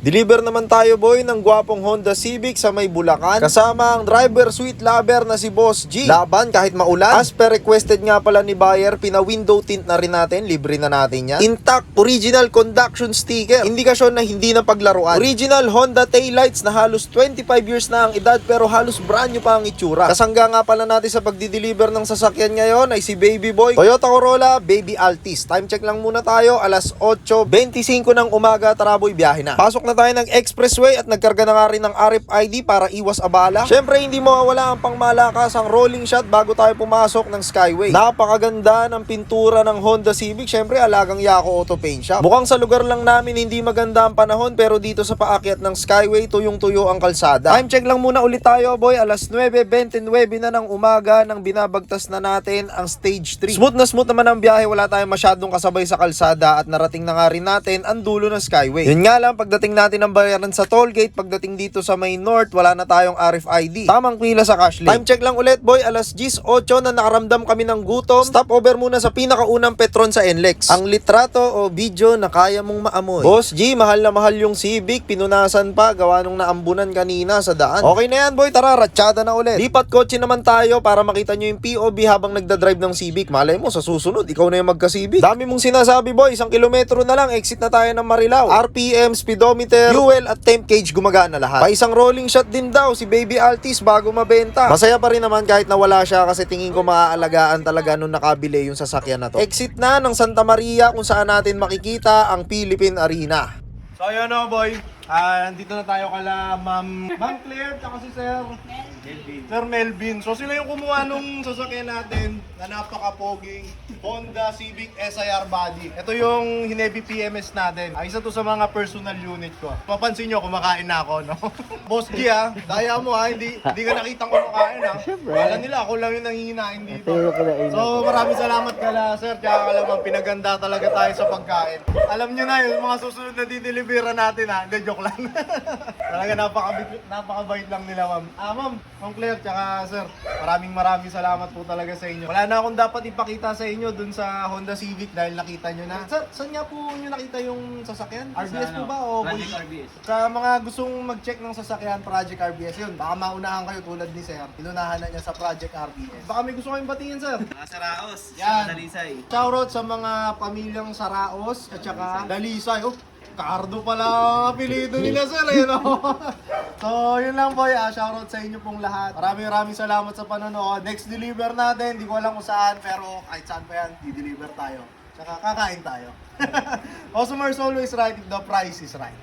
Deliver naman tayo boy ng gwapong Honda Civic sa may Bulacan kasama ang driver sweet lover na si Boss G. Laban kahit maulan. As per requested nga pala ni buyer, pina-window tint na rin natin. Libre na natin yan. Intact original conduction sticker. Indikasyon na hindi na paglaruan. Original Honda taillights na halos 25 years na ang edad pero halos brand new pa ang itsura. Kasangga nga pala natin sa pagdi-deliver ng sasakyan ngayon ay si Baby Boy Toyota Corolla Baby Altis. Time check lang muna tayo. Alas 8:25 ng umaga. Tara boy, biyahe na. Pasok na tayo ng expressway at nagkarga na nga rin ng RFID para iwas abala. Syempre hindi mawawala ang pangmalakas ang rolling shot bago tayo pumasok ng Skyway. Napakaganda ng pintura ng Honda Civic. Syempre alagang Yako Auto Paint Shop. Mukhang sa lugar lang namin hindi maganda ang panahon pero dito sa paakyat ng Skyway tuyong-tuyo ang kalsada. Time check lang muna ulit tayo boy. Alas 9:29 na ng umaga nang binabagtas na natin ang stage 3. Smooth naman ang biyahe. Wala tayong masyadong kasabay sa kalsada at narating na nga rin natin ang dulo ng Skyway. Yun nga lang, pagdating natin ng bayaran sa toll gate, pagdating dito sa may north, wala na tayong RFID. Tamang pila sa cash lane. Time check lang ulit boy, alas 10:08 na nakaramdam kami ng gutom. Stop over muna sa pinakaunang Petron sa NLEX. Ang litrato o video na kaya mong maamoy. Boss G, mahal na mahal yung Civic, pinunasan pa, gawa nung naambunan kanina sa daan. Okay na yan boy, tara, ratsyada na ulit. Lipat kotse naman tayo para makita nyo yung POV habang nagdadrive ng Civic. Malay mo, sa susunod, ikaw na yung magka-Civic. Dami mong sinasabi boy, 1 kilometro na lang, exit na tayo ng Marilao. RPM, speedometer, fuel at temp gauge gumagana lahat. Pa isang rolling shot din daw si Baby Altis bago mabenta. Masaya pa rin naman kahit nawala siya kasi tingin ko maaalagaan talaga nung nakabili yung sasakyan na to. Exit na ng Santa Maria kung saan natin makikita ang Philippine Arena. So ayun o boy, nandito na tayo kala Ma'am Claire tsaka si Sir Melvin. So sila yung kumuha nung sasakyan natin na napaka-poging Honda Civic SIR body. Ito yung hinebi PMS natin. Isa to sa mga personal unit ko. Papansin nyo, kumakain na ako, no? Boss G daya mo hindi ka nakitang kumakain Kala nila ako lang yung nangihinain dito. So maraming salamat kala Sir, tsaka kala Ma'am, pinaganda talaga tayo sa pagkain. Alam nyo na yung mga susunod na didelivera natin Hindi, joke lang. Talaga napakabait lang nila Ma'am. Ma'am Claire, tsaka Sir, maraming salamat po talaga sa inyo. Wala na akong dapat ipakita sa inyo dun sa Honda Civic dahil nakita nyo na. Sir, saan nga po nyo nakita yung sasakyan? RBS po ba? O Project RBS. Sa mga gustong mag-check ng sasakyan, Project RBS yun. Baka maunahan kayo tulad ni Sir. Inunahan na niya sa Project RBS. Baka may gusto kayong batiin, Sir. Mga Saraos, Yan. sa Dalisay. Shoutout sa mga pamilyang Saraos at saka Dalisay. Cardo pala ang apelido nila Sir. So yun lang boy, shoutout sa inyo pong lahat. Maraming salamat sa panonood. Next deliver natin, di ko alam kung saan pero kahit saan pa yan, di-deliver tayo. Tsaka kakain tayo. Customers always right if the price is right.